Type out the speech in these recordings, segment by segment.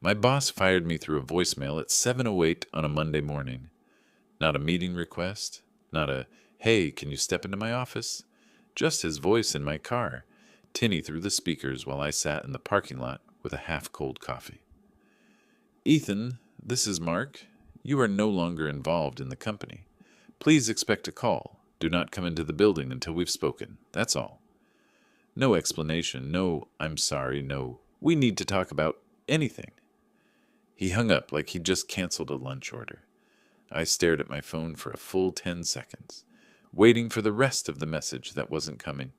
My boss fired me through a voicemail at 7:08 on a Monday morning. Not a meeting request, not a, "Hey, can you step into my office?" Just his voice in my car, tinny through the speakers while I sat in the parking lot with a half-cold coffee. "Ethan, this is Mark. You are no longer involved in the company. Please expect a call. Do not come into the building until we've spoken. That's all." No explanation, no "I'm sorry," no "we need to talk about" anything. He hung up like he'd just canceled a lunch order. I stared at my phone for a full 10 seconds, waiting for the rest of the message that wasn't coming.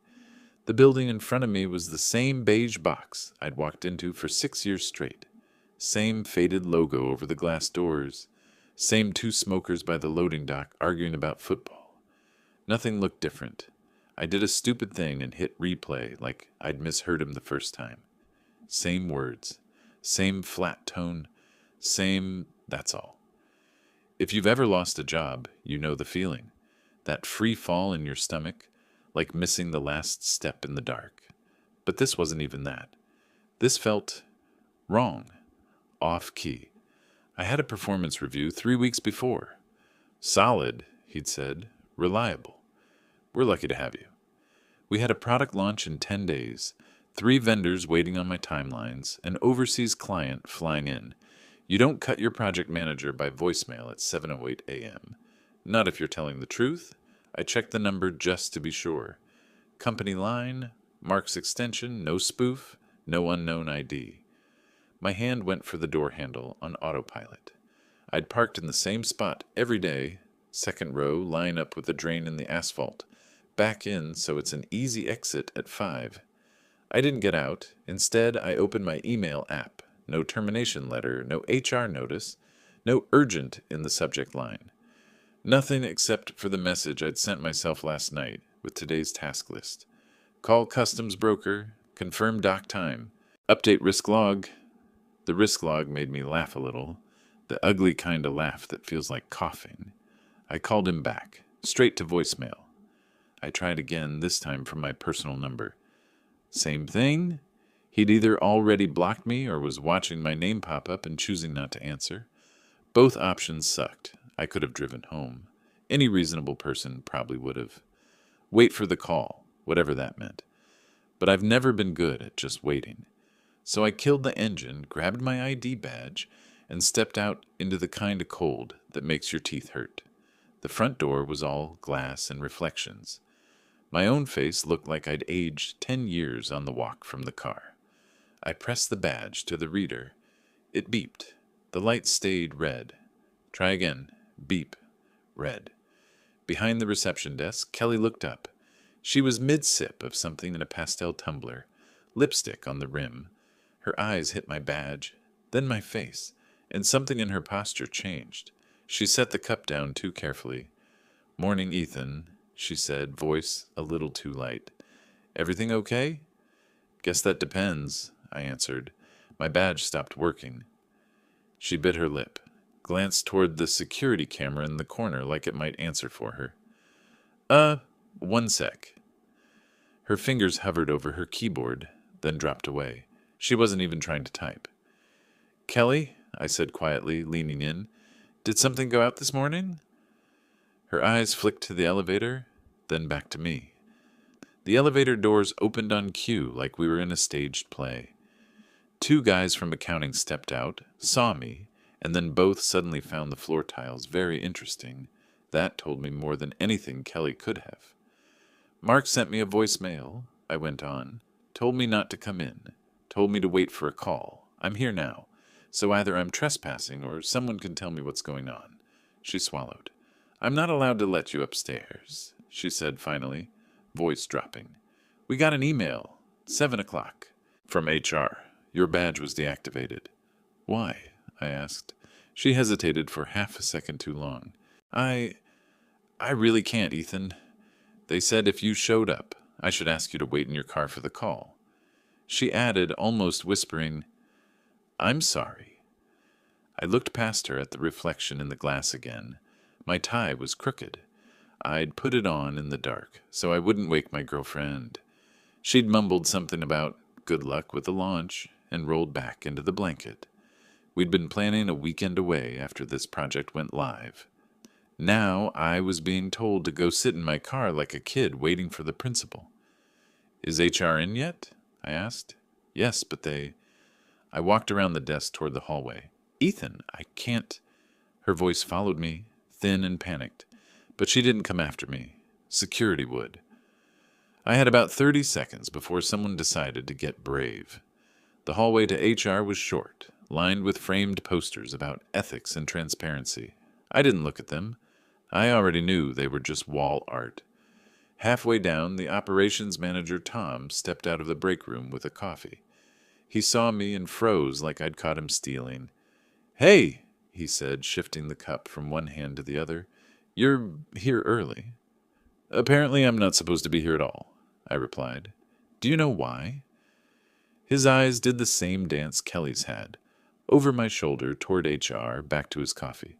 The building in front of me was the same beige box I'd walked into for 6 years straight. Same faded logo over the glass doors. Same two smokers by the loading dock arguing about football. Nothing looked different. I did a stupid thing and hit replay like I'd misheard him the first time. Same words. Same flat tone. Same, that's all. If you've ever lost a job, you know the feeling. That free fall in your stomach, like missing the last step in the dark. But this wasn't even that. This felt wrong, off-key. I had a performance review 3 weeks before. "Solid," he'd said. "Reliable. We're lucky to have you." We had a product launch in 10 days, 3 vendors waiting on my timelines, an overseas client flying in. You don't cut your project manager by voicemail at 7:08 a.m. Not if you're telling the truth. I checked the number just to be sure. Company line, Mark's extension, no spoof, no unknown ID. My hand went for the door handle on autopilot. I'd parked in the same spot every day, second row, line up with the drain in the asphalt. Back in so it's an easy exit at 5. I didn't get out. Instead, I opened my email app. No termination letter, no HR notice, no urgent in the subject line. Nothing except for the message I'd sent myself last night with today's task list. Call customs broker, confirm dock time, update risk log. The risk log made me laugh a little, the ugly kind of laugh that feels like coughing. I called him back, straight to voicemail. I tried again, this time from my personal number. Same thing. He'd either already blocked me or was watching my name pop up and choosing not to answer. Both options sucked. I could have driven home. Any reasonable person probably would have. Wait for the call, whatever that meant. But I've never been good at just waiting. So I killed the engine, grabbed my ID badge, and stepped out into the kind of cold that makes your teeth hurt. The front door was all glass and reflections. My own face looked like I'd aged 10 years on the walk from the car. I pressed the badge to the reader. It beeped. The light stayed red. Try again. Beep. Red. Behind the reception desk, Kelly looked up. She was mid-sip of something in a pastel tumbler, lipstick on the rim. Her eyes hit my badge, then my face, and something in her posture changed. She set the cup down too carefully. "Morning, Ethan," she said, voice a little too light. "Everything okay?" "Guess that depends," I answered. My badge stopped working. She bit her lip, glanced toward the security camera in the corner like it might answer for her. One sec." Her fingers hovered over her keyboard, then dropped away. She wasn't even trying to type. "Kelly," I said quietly, leaning in, "did something go out this morning?" Her eyes flicked to the elevator, then back to me. The elevator doors opened on cue like we were in a staged play. 2 guys from accounting stepped out, saw me, and then both suddenly found the floor tiles very interesting. That told me more than anything Kelly could have. "Mark sent me a voicemail," I went on. "Told me not to come in. Told me to wait for a call. I'm here now. So either I'm trespassing or someone can tell me what's going on." She swallowed. "I'm not allowed to let you upstairs," she said finally, voice dropping. "We got an email, 7 o'clock, from HR. Your badge was deactivated." "Why?" I asked. She hesitated for half a second too long. I really can't, Ethan. They said if you showed up, I should ask you to wait in your car for the call." She added, almost whispering, "I'm sorry." I looked past her at the reflection in the glass again. My tie was crooked. I'd put it on in the dark, so I wouldn't wake my girlfriend. She'd mumbled something about good luck with the launch and rolled back into the blanket. We'd been planning a weekend away after this project went live. Now I was being told to go sit in my car like a kid waiting for the principal. "Is HR in yet?" I asked. "Yes, but they—" I walked around the desk toward the hallway. "Ethan, I can't—" Her voice followed me, thin and panicked, but she didn't come after me. Security would. I had about 30 seconds before someone decided to get brave. The hallway to HR was short, lined with framed posters about ethics and transparency. I didn't look at them. I already knew they were just wall art. Halfway down, the operations manager, Tom, stepped out of the break room with a coffee. He saw me and froze like I'd caught him stealing. "Hey," he said, shifting the cup from one hand to the other. "You're here early." "Apparently I'm not supposed to be here at all," I replied. "Do you know why?" His eyes did the same dance Kelly's had. Over my shoulder, toward HR, back to his coffee.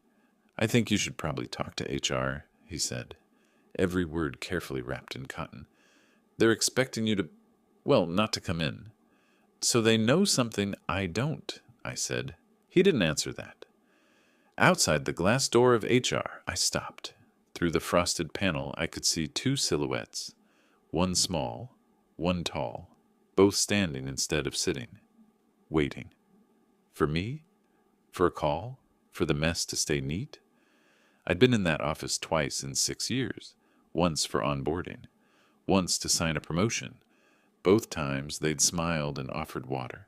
"I think you should probably talk to HR," he said, every word carefully wrapped in cotton. "They're expecting you to, well, not to come in." "So they know something I don't," I said. He didn't answer that. Outside the glass door of HR, I stopped. Through the frosted panel, I could see two silhouettes, one small, one tall, both standing instead of sitting, waiting. For me? For a call? For the mess to stay neat? I'd been in that office twice in 6 years, once for onboarding, once to sign a promotion. Both times they'd smiled and offered water.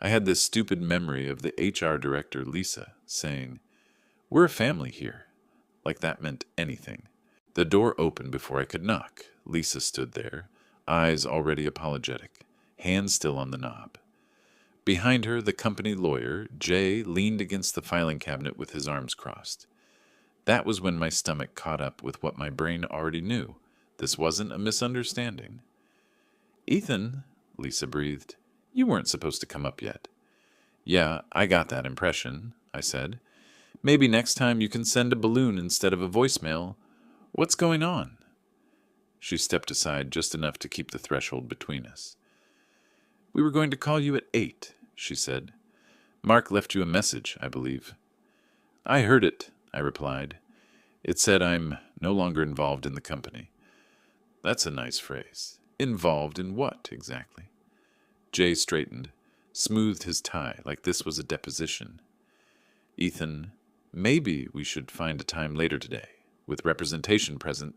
I had this stupid memory of the HR director, Lisa, saying, "We're a family here," like that meant anything. The door opened before I could knock. Lisa stood there, eyes already apologetic, hands still on the knob. Behind her, the company lawyer, Jay, leaned against the filing cabinet with his arms crossed. That was when my stomach caught up with what my brain already knew. This wasn't a misunderstanding. "Ethan," Lisa breathed, "you weren't supposed to come up yet." "Yeah, I got that impression," I said. "Maybe next time you can send a balloon instead of a voicemail. What's going on?" She stepped aside just enough to keep the threshold between us. "We were going to call you at 8, she said. "Mark left you a message, I believe." "I heard it," I replied. "It said I'm no longer involved in the company." That's a nice phrase. Involved in what, exactly? Jay straightened, smoothed his tie like this was a deposition. "Ethan, maybe we should find a time later today, with representation present,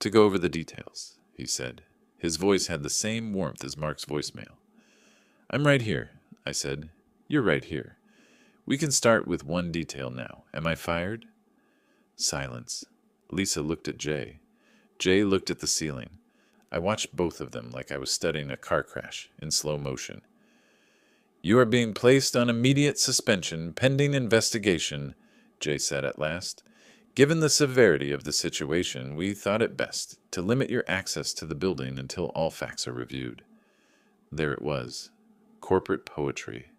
to go over the details," he said. His voice had the same warmth as Mark's voicemail. "I'm right here," I said. "You're right here. We can start with one detail now. Am I fired?" Silence. Lisa looked at Jay. Jay looked at the ceiling. I watched both of them like I was studying a car crash in slow motion. "You are being placed on immediate suspension pending investigation," Jay said at last. "Given the severity of the situation, we thought it best to limit your access to the building until all facts are reviewed." There it was. Corporate poetry.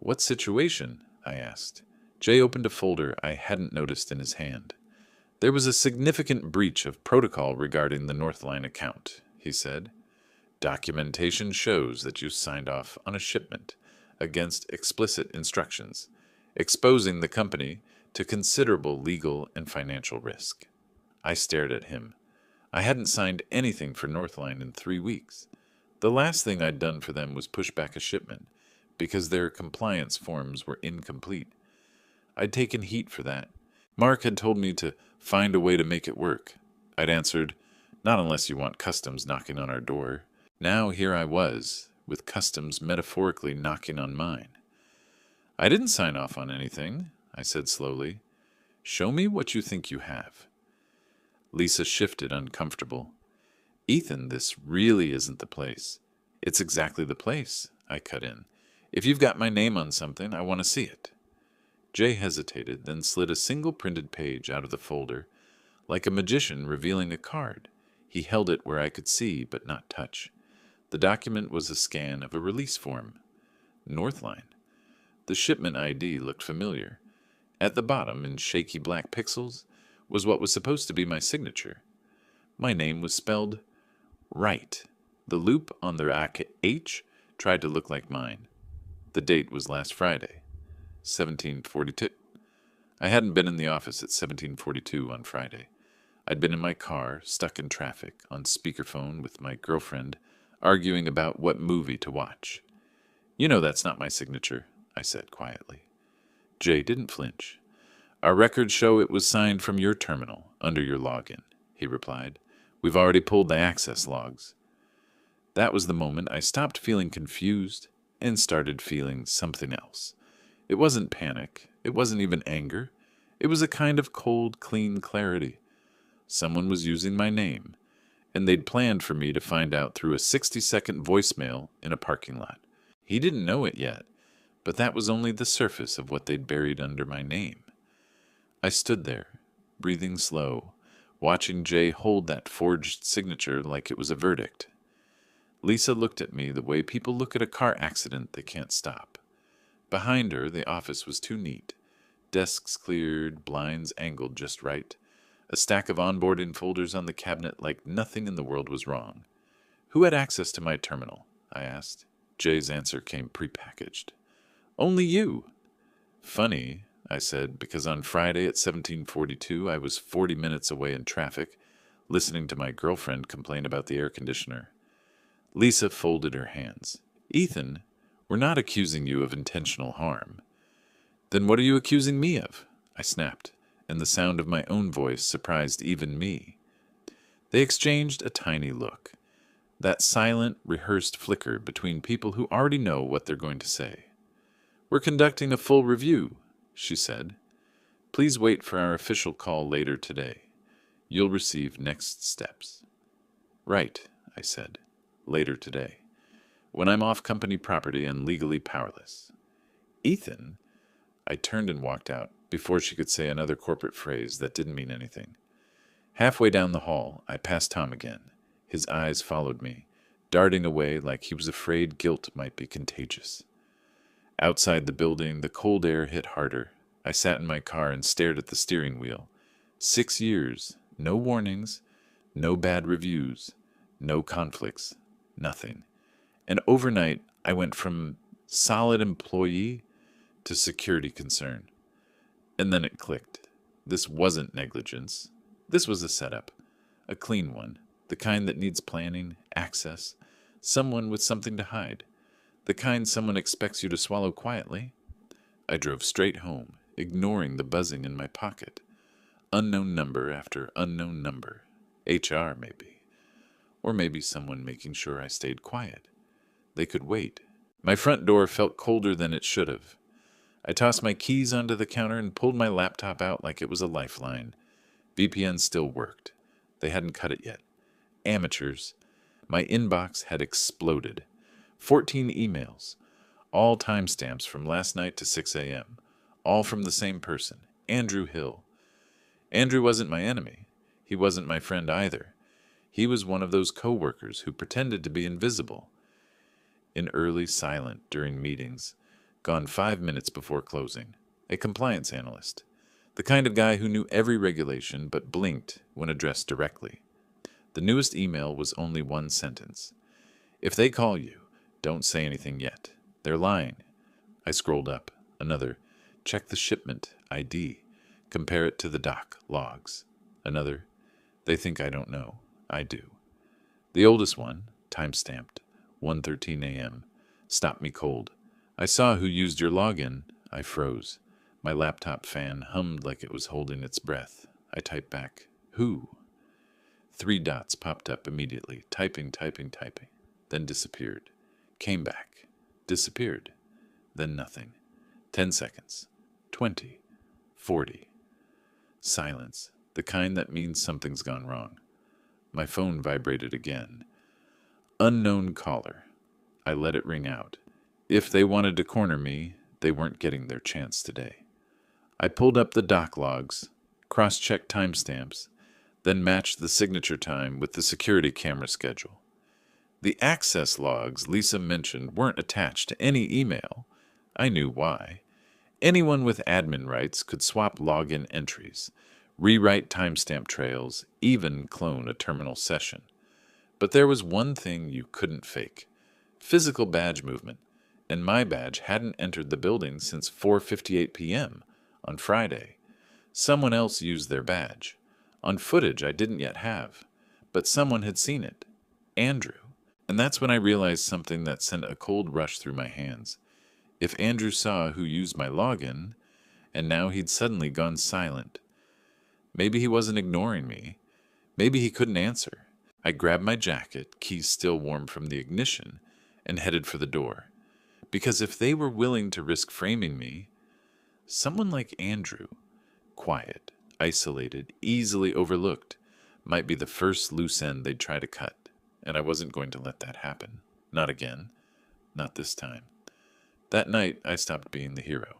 "What situation?" I asked. Jay opened a folder I hadn't noticed in his hand. "There was a significant breach of protocol regarding the Northline account," he said. "Documentation shows that you signed off on a shipment against explicit instructions, exposing the company to considerable legal and financial risk." I stared at him. I hadn't signed anything for Northline in 3 weeks. The last thing I'd done for them was push back a shipment because their compliance forms were incomplete. I'd taken heat for that. Mark had told me to find a way to make it work. I'd answered, "Not unless you want customs knocking on our door." Now here I was, with customs metaphorically knocking on mine. "I didn't sign off on anything," I said slowly. "Show me what you think you have." Lisa shifted, uncomfortable. "Ethan, this really isn't the place." "It's exactly the place," I cut in. "If you've got my name on something, I want to see it." Jay hesitated, then slid a single printed page out of the folder, like a magician revealing a card. He held it where I could see but not touch. The document was a scan of a release form. Northline. The shipment ID looked familiar. At the bottom, in shaky black pixels, was what was supposed to be my signature. My name was spelled right. The loop on the H tried to look like mine. The date was last Friday. 1742. I hadn't been in the office at 1742 on Friday. I'd been in my car, stuck in traffic, on speakerphone with my girlfriend, arguing about what movie to watch. You know that's not my signature, I said quietly. Jay didn't flinch. Our records show it was signed from your terminal, under your login, he replied. We've already pulled the access logs. That was the moment I stopped feeling confused and started feeling something else. It wasn't panic. It wasn't even anger. It was a kind of cold, clean clarity. Someone was using my name, and they'd planned for me to find out through a 60-second voicemail in a parking lot. He didn't know it yet, but that was only the surface of what they'd buried under my name. I stood there, breathing slow, watching Jay hold that forged signature like it was a verdict. Lisa looked at me the way people look at a car accident they can't stop. Behind her, the office was too neat. Desks cleared, blinds angled just right, a stack of onboarding folders on the cabinet like nothing in the world was wrong. Who had access to my terminal? I asked. Jay's answer came prepackaged. Only you. Funny, I said, because on Friday at 1742 I was 40 minutes away in traffic, listening to my girlfriend complain about the air conditioner. Lisa folded her hands. Ethan, we're not accusing you of intentional harm. Then what are you accusing me of? I snapped, and the sound of my own voice surprised even me. They exchanged a tiny look, that silent, rehearsed flicker between people who already know what they're going to say. We're conducting a full review, she said. Please wait for our official call later today. You'll receive next steps. Right, I said, later today, when I'm off company property and legally powerless. Ethan? I turned and walked out before she could say another corporate phrase that didn't mean anything. Halfway down the hall, I passed Tom again. His eyes followed me, darting away like he was afraid guilt might be contagious. Outside the building, the cold air hit harder. I sat in my car and stared at the steering wheel. 6 years, no warnings, no bad reviews, no conflicts, nothing. And overnight, I went from solid employee to security concern. And then it clicked. This wasn't negligence. This was a setup. A clean one. The kind that needs planning, access, someone with something to hide. The kind someone expects you to swallow quietly. I drove straight home, ignoring the buzzing in my pocket. Unknown number after unknown number. HR, maybe. Or maybe someone making sure I stayed quiet. They could wait. My front door felt colder than it should have. I tossed my keys onto the counter and pulled my laptop out like it was a lifeline. VPN still worked. They hadn't cut it yet. Amateurs. My inbox had exploded. 14 emails. All timestamps from last night to 6 a.m. All from the same person, Andrew Hill. Andrew wasn't my enemy. He wasn't my friend either. He was one of those co-workers who pretended to be invisible. In early silent during meetings, gone 5 minutes before closing. A compliance analyst. The kind of guy who knew every regulation but blinked when addressed directly. The newest email was only one sentence. If they call you, don't say anything yet. They're lying. I scrolled up. Another. Check the shipment ID. Compare it to the doc logs. Another. They think I don't know. I do. The oldest one, time-stamped, 1:13 a.m., stopped me cold. I saw who used your login. I froze. My laptop fan hummed like it was holding its breath. I typed back, who? 3 dots popped up immediately, typing, then disappeared. Came back, disappeared, then nothing. 10 seconds, 20, 40. Silence, the kind that means something's gone wrong. My phone vibrated again. Unknown caller. I let it ring out. If they wanted to corner me, they weren't getting their chance today. I pulled up the doc logs, cross-checked timestamps, then matched the signature time with the security camera schedule. The access logs Lisa mentioned weren't attached to any email. I knew why. Anyone with admin rights could swap login entries, rewrite timestamp trails, even clone a terminal session. But there was one thing you couldn't fake. Physical badge movement. and my badge hadn't entered the building since 4:58 p.m. on Friday. Someone else used their badge, on footage I didn't yet have, but someone had seen it. Andrew. And that's when I realized something that sent a cold rush through my hands. If Andrew saw who used my login, and now he'd suddenly gone silent. Maybe he wasn't ignoring me. Maybe he couldn't answer. I grabbed my jacket, keys still warm from the ignition, and headed for the door. Because if they were willing to risk framing me, someone like Andrew, quiet, isolated, easily overlooked, might be the first loose end they'd try to cut. And I wasn't going to let that happen. Not again. Not this time. That night, I stopped being the hero.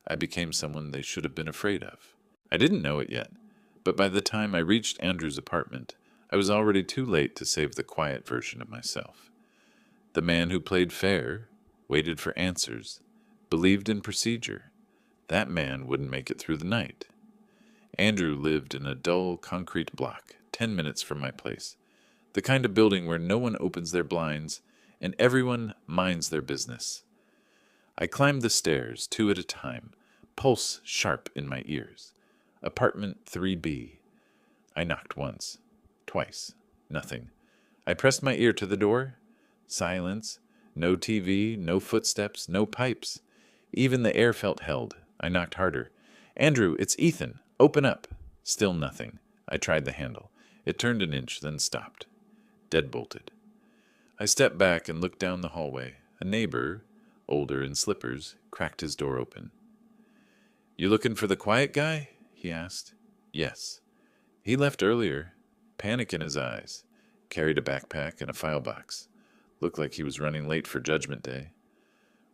I became someone they should have been afraid of. I didn't know it yet, but by the time I reached Andrew's apartment, I was already too late to save the quiet version of myself. The man who played fair, waited for answers, believed in procedure. That man wouldn't make it through the night. Andrew lived in a dull concrete block, 10 minutes from my place. The kind of building where no one opens their blinds and everyone minds their business. I climbed the stairs, 2 at a time, pulse sharp in my ears. Apartment 3B. I knocked once, twice, nothing. I pressed my ear to the door. Silence. No TV, no footsteps, no pipes. Even the air felt held. I knocked harder. Andrew, it's Ethan. Open up. Still nothing. I tried the handle. It turned an inch, then stopped. Deadbolted. I stepped back and looked down the hallway. A neighbor, older in slippers, cracked his door open. "You looking for the quiet guy?" he asked. "Yes." He left earlier, panic in his eyes, carried a backpack and a file box. Looked like he was running late for Judgment Day.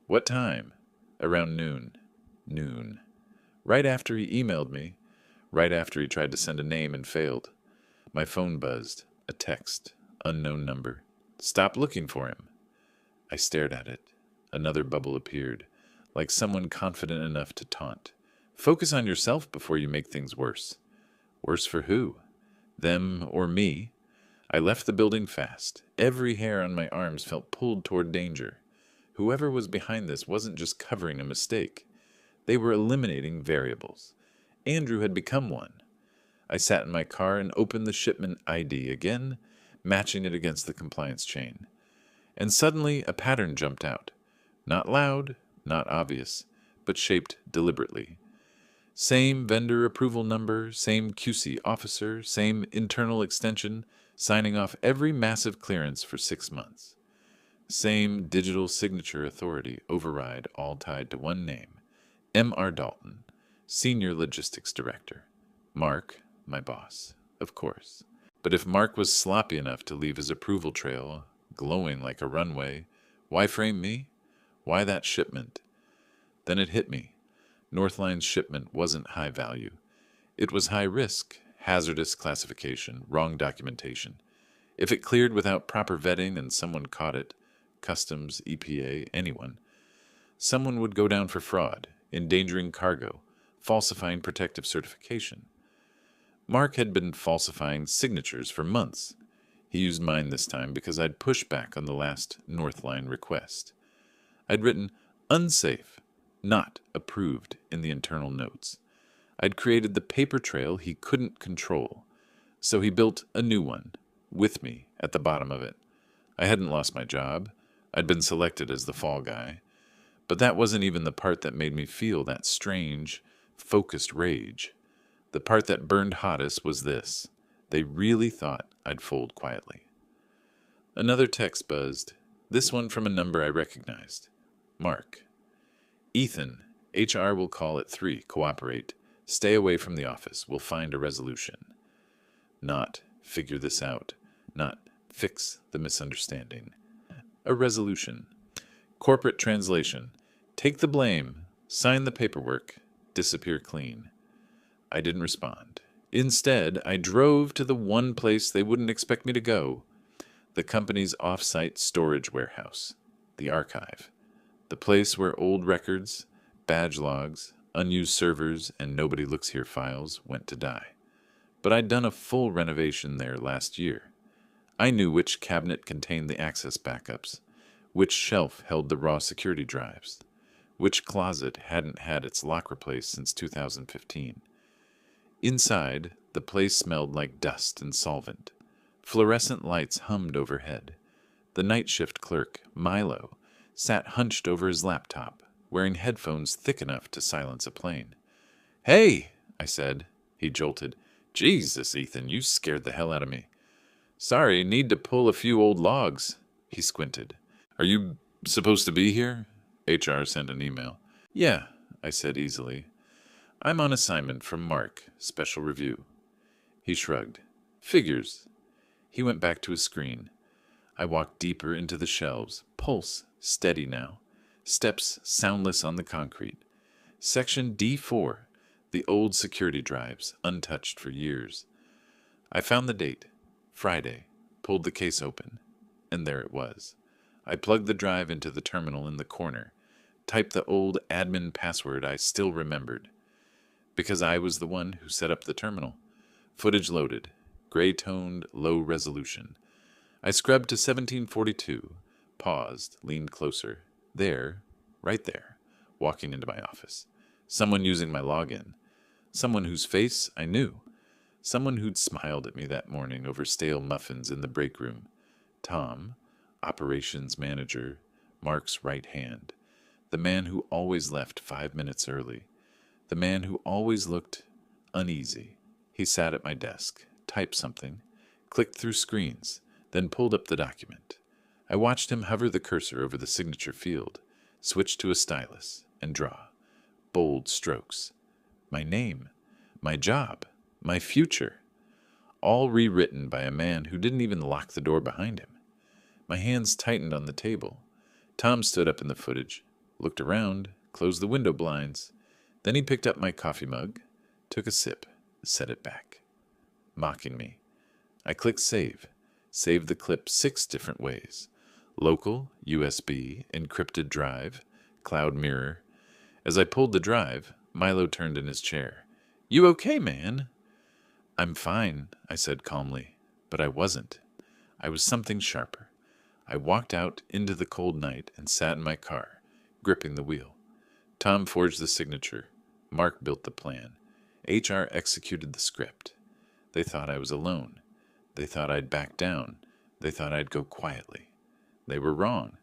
"What time?" "Around noon." Noon. Right after he emailed me, right after he tried to send a name and failed. My phone buzzed. A text. Unknown number. "Stop looking for him." I stared at it. Another bubble appeared, like someone confident enough to taunt. Focus on yourself before you make things worse. Worse for who? Them or me? I left the building fast. Every hair on my arms felt pulled toward danger. Whoever was behind this wasn't just covering a mistake. They were eliminating variables. Andrew had become one. I sat in my car and opened the shipment ID again, matching it against the compliance chain. And suddenly a pattern jumped out. Not loud, not obvious, but shaped deliberately. Same vendor approval number, same QC officer, same internal extension, signing off every massive clearance for 6 months. Same digital signature authority override, all tied to one name. M.R. Dalton, Senior Logistics Director. Mark, my boss, of course. But if Mark was sloppy enough to leave his approval trail glowing like a runway, why frame me? Why that shipment? Then it hit me. Northline's shipment wasn't high value. It was high risk, hazardous classification, wrong documentation. If it cleared without proper vetting and someone caught it, Customs, EPA, anyone, someone would go down for fraud, endangering cargo, falsifying protective certification. Mark had been falsifying signatures for months. He used mine this time because I'd pushed back on the last Northline request. I'd written unsafe, not approved in the internal notes. I'd created the paper trail he couldn't control, so he built a new one, with me at the bottom of it. I hadn't lost my job. I'd been selected as the fall guy. But that wasn't even the part that made me feel that strange, focused rage. The part that burned hottest was this. They really thought I'd fold quietly. Another text buzzed, this one from a number I recognized. Mark. "Ethan, HR will call at 3. Cooperate. Stay away from the office. We'll find a resolution." Not figure this out. Not fix the misunderstanding. A resolution. Corporate translation. Take the blame. Sign the paperwork. Disappear clean. I didn't respond. Instead, I drove to the one place they wouldn't expect me to go. The company's off-site storage warehouse. The archive. The place where old records, badge logs, unused servers, and nobody looks here files went to die. But I'd done a full renovation there last year. I knew which cabinet contained the access backups, Which shelf held the raw security drives? Which closet hadn't had its lock replaced since 2015? Inside, the place smelled like dust and solvent. Fluorescent lights hummed overhead. The night shift clerk, Milo, sat hunched over his laptop, wearing headphones thick enough to silence a plane. "Hey," I said. He jolted. "Jesus, Ethan, you scared the hell out of me." "Sorry, need to pull a few old logs." He squinted. "Are you supposed to be here?" HR sent an email. "Yeah," I said easily. "I'm on assignment from Mark, special review." He shrugged. "Figures." He went back to his screen. I walked deeper into the shelves, pulse steady now, steps soundless on the concrete. Section D4, the old security drives, untouched for years. I found the date, Friday, pulled the case open, and there it was. I plugged the drive into the terminal in the corner, typed the old admin password I still remembered, because I was the one who set up the terminal. Footage loaded, gray-toned, low resolution. I scrubbed to 1742, paused, leaned closer. There, right there, walking into my office. Someone using my login. Someone whose face I knew. Someone who'd smiled at me that morning over stale muffins in the break room. Tom, operations manager, Mark's right hand. The man who always left 5 minutes early. The man who always looked uneasy. He sat at my desk, typed something, clicked through screens, then pulled up the document. I watched him hover the cursor over the signature field, switch to a stylus, and draw. Bold strokes. My name, my job, my future. All rewritten by a man who didn't even lock the door behind him. My hands tightened on the table. Tom stood up in the footage, looked around, closed the window blinds. Then he picked up my coffee mug, took a sip, set it back. Mocking me. I clicked save. Saved the clip 6 different ways. Local, USB, encrypted drive, cloud mirror. As I pulled the drive, Milo turned in his chair. "You okay, man?" "I'm fine," I said calmly, but I wasn't. I was something sharper. I walked out into the cold night and sat in my car, gripping the wheel. Tom forged the signature. Mark built the plan. HR executed the script. They thought I was alone. They thought I'd back down. They thought I'd go quietly. They were wrong,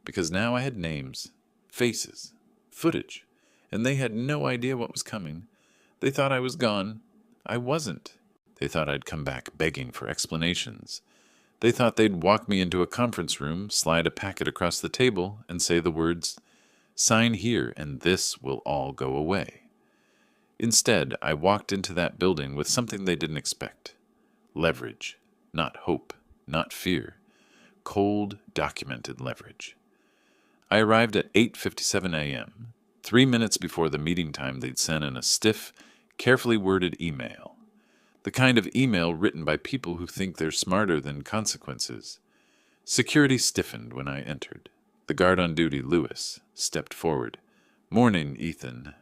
because now I had names, faces, footage, and they had no idea what was coming. They thought I was gone. I wasn't. They thought I'd come back begging for explanations. They thought they'd walk me into a conference room, slide a packet across the table, and say the words, "Sign here, and this will all go away." Instead, I walked into that building with something they didn't expect. Leverage, not hope, not fear. Cold, documented leverage. I arrived at 8:57 a.m., 3 minutes before the meeting time they'd sent in a stiff, carefully worded email. The kind of email written by people who think they're smarter than consequences. Security stiffened when I entered. The guard on duty, Lewis, stepped forward. "Morning, Ethan.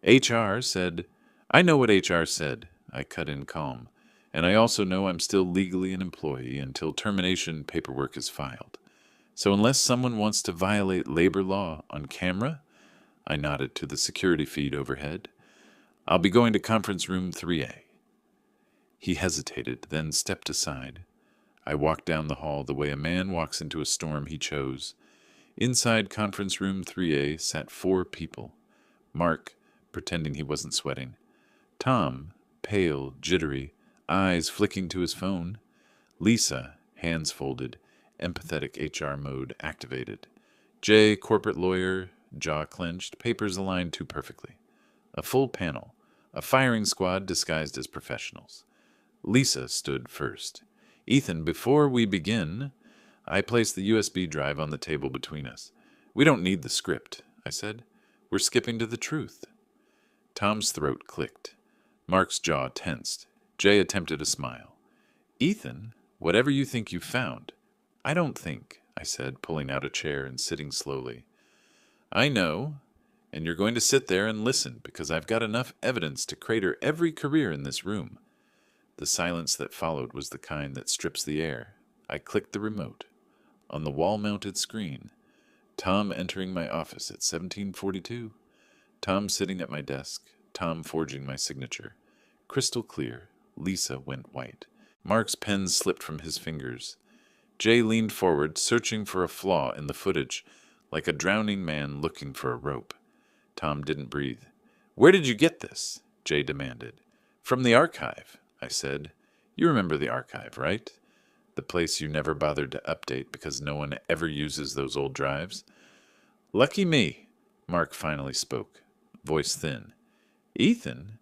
HR said..." "I know what HR said," I cut in calm. "And I also know I'm still legally an employee until termination paperwork is filed. So unless someone wants to violate labor law on camera," I nodded to the security feed overhead, "I'll be going to conference room 3A. He hesitated, then stepped aside. I walked down the hall the way a man walks into a storm he chose. Inside conference room 3A sat 4 people. Mark, pretending he wasn't sweating. Tom, pale, jittery, eyes flicking to his phone. Lisa, hands folded, empathetic HR mode activated. Jay, corporate lawyer, jaw clenched, papers aligned too perfectly. A full panel, a firing squad disguised as professionals. Lisa stood first. "Ethan, before we begin..." I placed the USB drive on the table between us. "We don't need the script," I said. "We're skipping to the truth." Tom's throat clicked. Mark's jaw tensed. Jay attempted a smile. "Ethan, whatever you think you've found..." "I don't think," I said, pulling out a chair and sitting slowly. "I know, and you're going to sit there and listen because I've got enough evidence to crater every career in this room." The silence that followed was the kind that strips the air. I clicked the remote. on the wall-mounted screen. Tom entering my office at 1742. Tom sitting at my desk. Tom forging my signature. Crystal clear. Lisa went white. Mark's pen slipped from his fingers. Jay leaned forward, searching for a flaw in the footage, like a drowning man looking for a rope. Tom didn't breathe. "Where did you get this?" Jay demanded. "From the archive," I said. "You remember the archive, right? The place you never bothered to update because no one ever uses those old drives." "Lucky me," Mark finally spoke, voice thin. "Ethan,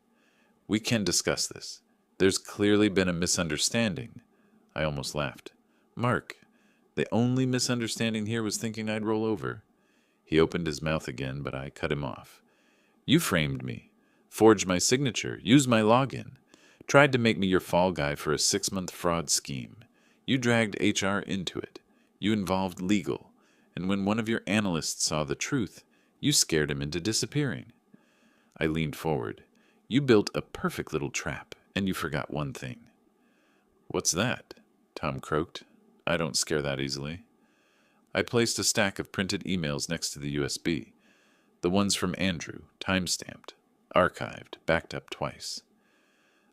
we can discuss this. There's clearly been a misunderstanding." I almost laughed. "Mark, the only misunderstanding here was thinking I'd roll over." He opened his mouth again, but I cut him off. "You framed me, forged my signature, used my login, tried to make me your fall guy for a 6-month fraud scheme. You dragged HR into it. You involved legal. And when one of your analysts saw the truth, you scared him into disappearing." I leaned forward. "You built a perfect little trap, and you forgot one thing." "What's that?" Tom croaked. "I don't scare that easily." I placed a stack of printed emails next to the USB. The ones from Andrew, time-stamped, archived, backed up twice.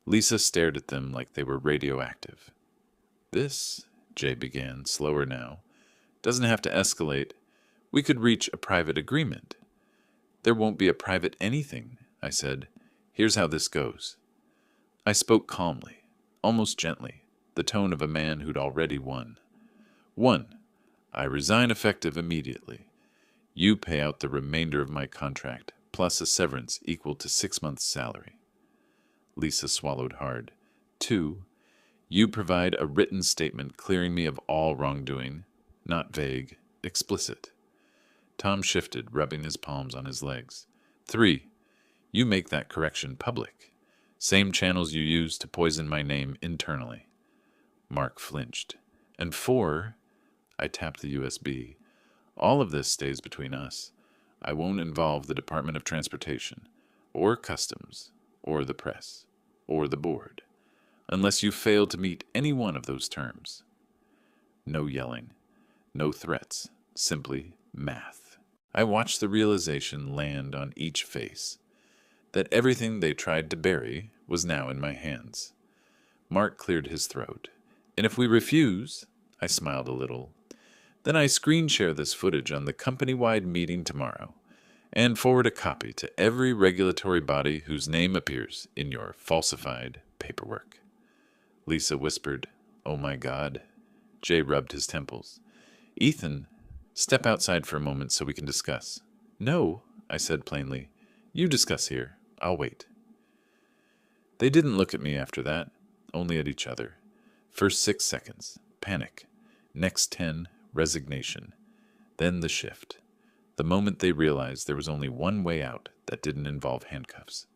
Lisa stared at them like they were radioactive. "This," Jay began, slower now, "doesn't have to escalate. We could reach a private agreement." "There won't be a private anything," I said. "Here's how this goes." I spoke calmly, almost gently, the tone of a man who'd already won. 1. I resign effective immediately. You pay out the remainder of my contract, plus a severance equal to 6 months' salary. Lisa swallowed hard. 2. You provide a written statement clearing me of all wrongdoing, not vague, explicit. Tom shifted, rubbing his palms on his legs. 3. You make that correction public. Same channels you used to poison my name internally. Mark flinched. And 4, I tapped the USB. All of this stays between us. I won't involve the Department of Transportation, or Customs, or the press, or the board, unless you fail to meet any one of those terms. No yelling, no threats, simply math. I watched the realization land on each face, that everything they tried to bury was now in my hands. Mark cleared his throat. "And if we refuse," I smiled a little, "then I screen share this footage on the company-wide meeting tomorrow and forward a copy to every regulatory body whose name appears in your falsified paperwork." Lisa whispered, "Oh my God." Jay rubbed his temples. "Ethan, step outside for a moment so we can discuss." "No," I said plainly. "You discuss here. I'll wait." They didn't look at me after that, only at each other. First 6 seconds, panic. Next 10, resignation. Then the shift. The moment they realized there was only one way out that didn't involve handcuffs.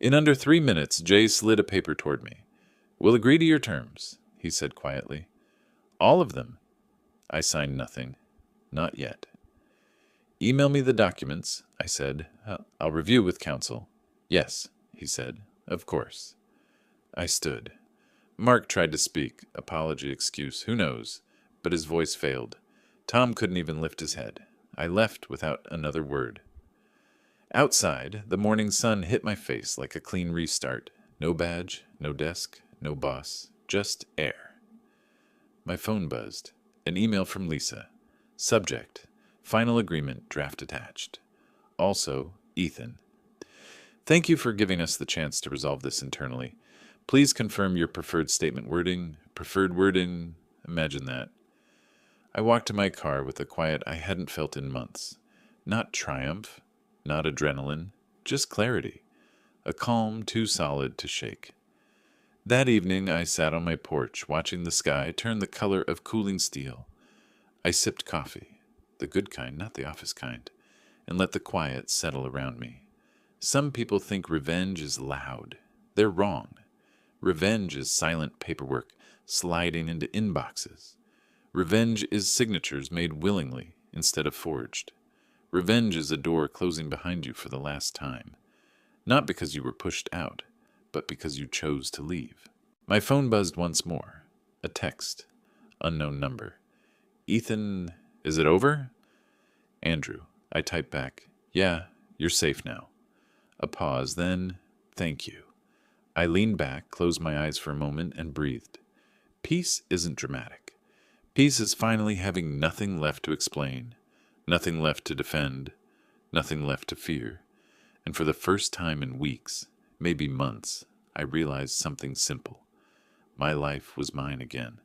In under 3 minutes, Jay slid a paper toward me. "We'll agree to your terms," he said quietly. "All of them." I signed nothing. Not yet. "Email me the documents," I said. "I'll review with counsel." "Yes," he said. "Of course." I stood. Mark tried to speak, apology, excuse, who knows, but his voice failed. Tom couldn't even lift his head. I left without another word. Outside, the morning sun hit my face like a clean restart. No badge, no desk, no boss, just air. My phone buzzed. An email from Lisa. Subject: Final agreement, draft attached. Also, Ethan. "Thank you for giving us the chance to resolve this internally. Please confirm your preferred statement wording." Preferred wording, imagine that. I walked to my car with a quiet I hadn't felt in months. Not triumph, not adrenaline, just clarity. A calm too solid to shake. That evening I sat on my porch watching the sky turn the color of cooling steel. I sipped coffee, the good kind, not the office kind, and let the quiet settle around me. Some people think revenge is loud. They're wrong. Revenge is silent paperwork sliding into inboxes. Revenge is signatures made willingly instead of forged. Revenge is a door closing behind you for the last time. Not because you were pushed out, but because you chose to leave. My phone buzzed once more. A text. Unknown number. Ethan, is it over? Andrew, I type back, yeah, you're safe now. A pause, then, thank you. I leaned back, closed my eyes for a moment, and breathed. Peace isn't dramatic. Peace is finally having nothing left to explain, nothing left to defend, nothing left to fear. And for the first time in weeks, maybe months, I realized something simple. My life was mine again.